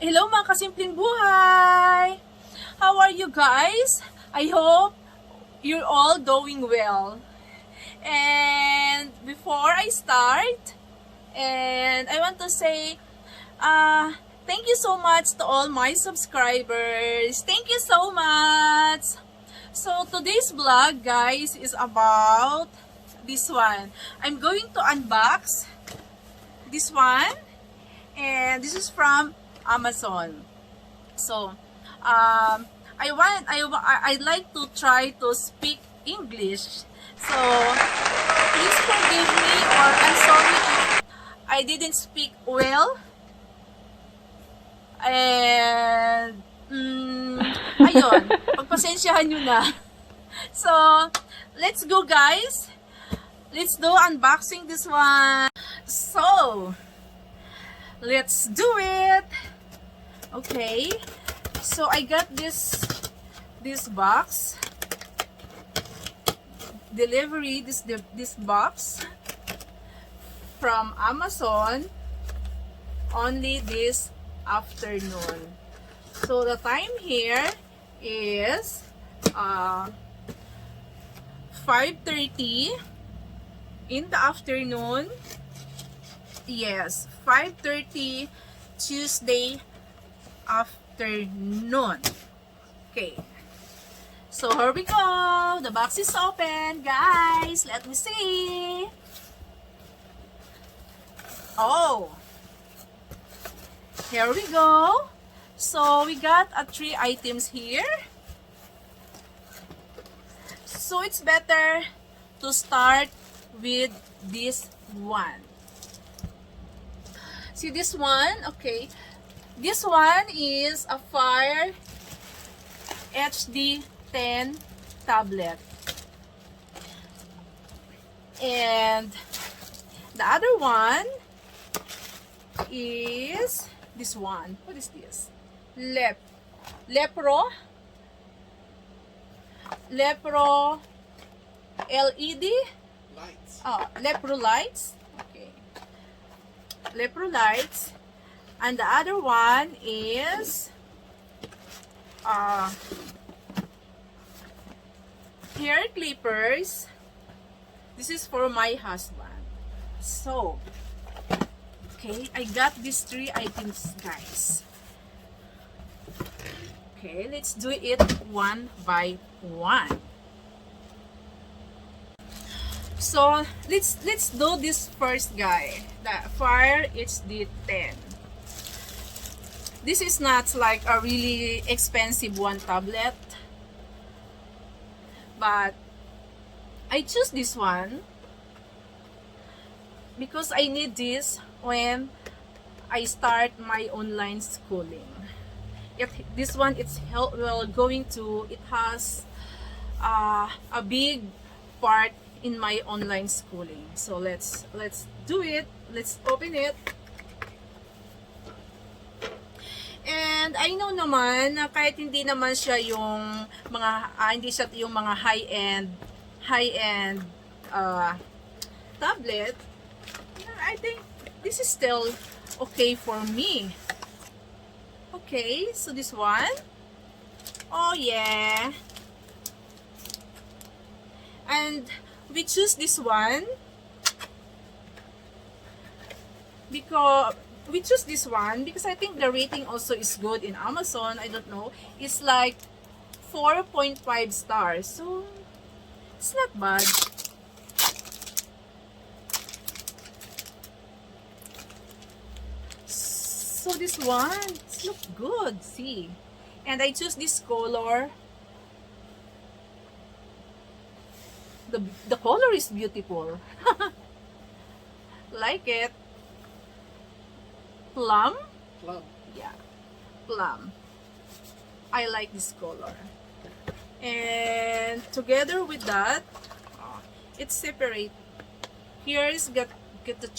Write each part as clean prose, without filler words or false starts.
Hello mga kasimpleng buhay! How are you guys? I hope you're all doing well. And before I start, I want to say thank you so much to all my subscribers. Thank you so much! So today's vlog guys is about this one. I'm going to unbox this one. And this is from Amazon. So, I'd like to try to speak English. So, please forgive me, or I'm sorry if I didn't speak well. And, ayun, pagpasensyahan nyo na. So, let's go guys. Let's do unboxing this one. So, let's do it. Okay, so I got this box delivery, this box from Amazon only this afternoon. So the time here is 5:30 in the afternoon. Yes, 5:30 Tuesday afternoon. Okay. So here we go. The box is open, guys. Let me see. Oh. Here we go. So we got 3 items here. So it's better to start with this one. See this one? Okay. This one is a Fire HD 10 tablet. And the other one is this one. What is this? Lepro LED Lights. Oh, Lepro lights. Okay. Lepro lights. And the other one is hair clippers. This is for my husband. So, okay, I got these 3 items, guys. Okay, let's do it one by one. So, let's do this first guy, the Fire HD 10. This is not like a really expensive one tablet, but I choose this one because I need this when I start my online schooling. This one, it has a big part in my online schooling. So let's do it. Let's open it. And I know naman na kahit hindi naman siya yung mga hindi siya yung mga high-end tablet, I think this is still okay for me. Okay, so this one. Oh yeah. And we choose this one because I think the rating also is good in Amazon. I don't know. It's like 4.5 stars. So, it's not bad. So, this one, it looks good. See? And I choose this color. The color is beautiful. Like it. Plum? Yeah, plum. I like this color. And together with that, it's separate. Here is get the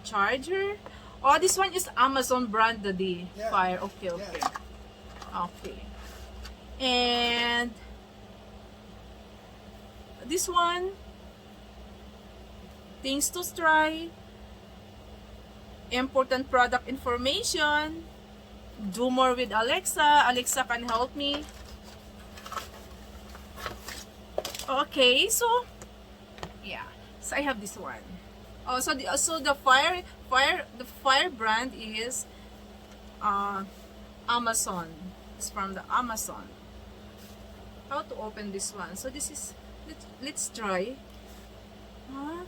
charger. Oh, this one is Amazon brand the Fire. Okay. Okay. And this one, things to try. important product information. Do more with Alexa. Alexa can help me. Okay, so yeah. So I have this one. Oh, so the fire brand is Amazon. It's from the Amazon. How to open this one? So this is let's try. Huh?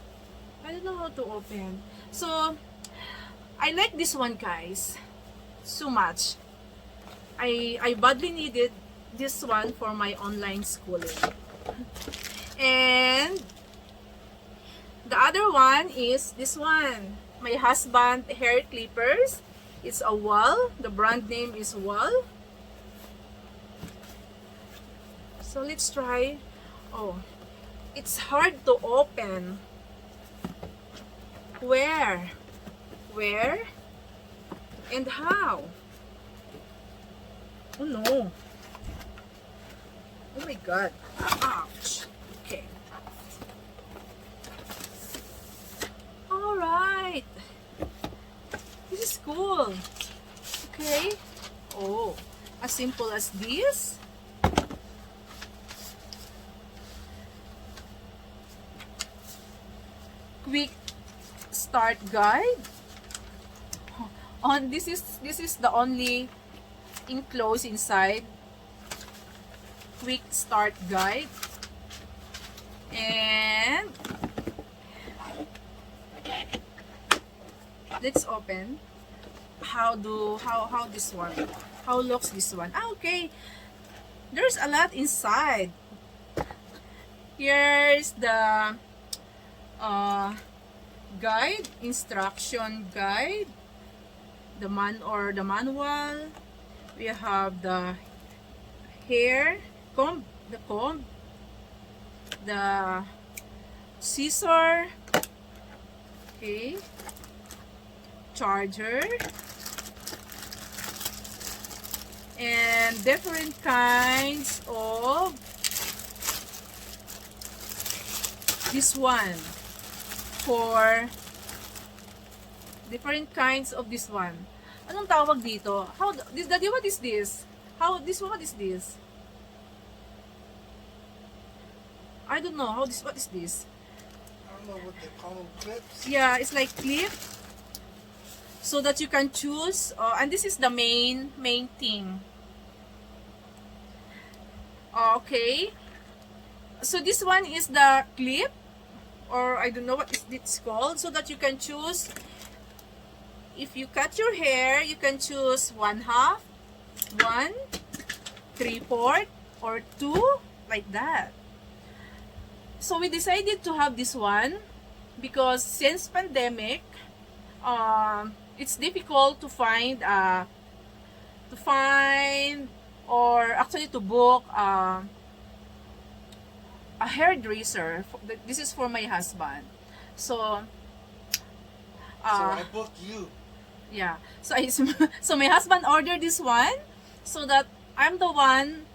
I don't know how to open. So I like this one, guys, so much. I badly needed this one for my online schooling. And the other one is this one. My husband hair clippers. It's a Wall. The brand name is Wall. So let's try. Oh, it's hard to open. Where? And how? Oh no. Oh my god. Ouch. Okay. Alright. This is cool. Okay. Oh, as simple as this. Quick start guide. On this is the only enclosed inside. Quick start guide. And let's open. How this one? How looks this one? Ah, okay. There's a lot inside. Here's the guide, instruction guide, the manual. We have the hair comb, the scissor, okay, charger, and different kinds of this one. For different kinds of this one. Anong tawag dito? How this, Daddy, what is this? What is this? I don't know. What is this? I don't know what they call them, clips. Yeah, it's like clip. So that you can choose. And this is the main thing. Okay. So this one is the clip. Or I don't know what it's called, so that you can choose. If you cut your hair, you can choose 1/2, 1, 3/4, or 2, like that. So we decided to have this one because since pandemic, it's difficult to find or actually to book a hairdresser. This is for my husband. So I booked you. yeah. So my husband ordered this one so that I'm the one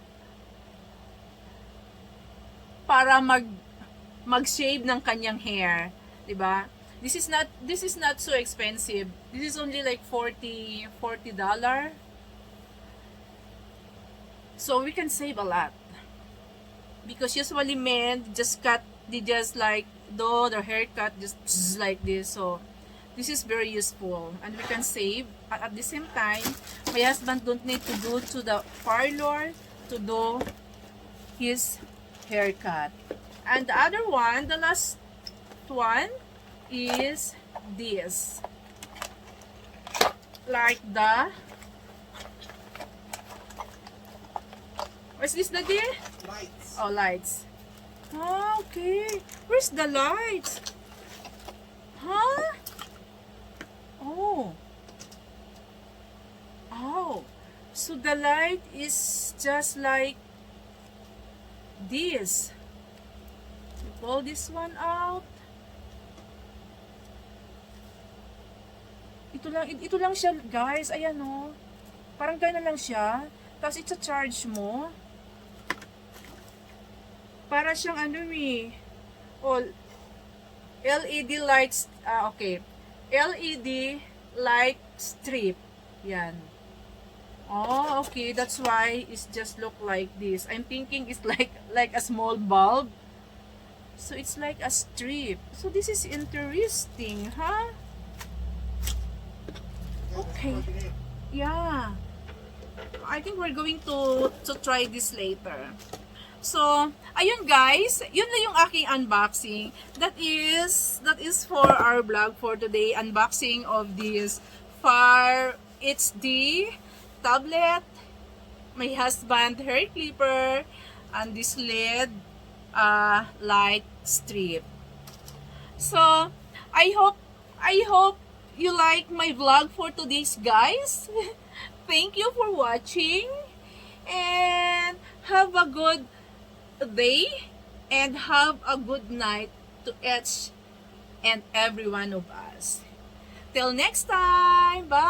para mag-shave ng kanyang hair, 'di ba? This is not so expensive. This is only like $40. So we can save a lot. Because usually men they just like do their haircut just like this. So this is very useful and we can save. At the same time, my husband don't need to go to the parlor to do his haircut. And the other one, the last one, is this. Like the, what's this, Daddy? Lights. Oh, lights. Oh, okay. Where's the lights? Huh? Oh. Oh. So the light is just like this. You pull this one out. Ito lang siya, guys. Ayan, oh. Parang gano'n lang siya. Tapos i-charge mo. Para siyang ano eh. Oh, LED lights. Okay. LED like strip. Yan. Oh, okay. That's why it's just look like this. I'm thinking it's like a small bulb. So it's like a strip. So this is interesting, huh? Okay. Yeah. I think we're going to try this later. So, ayun guys, yun na yung aking unboxing. That is for our vlog for today. Unboxing of this Far HD tablet, my husband hair clipper, and this LED light strip. So, I hope you like my vlog for today's guys. Thank you for watching and have a good day and have a good night to each and every one of us. Till next time. Bye.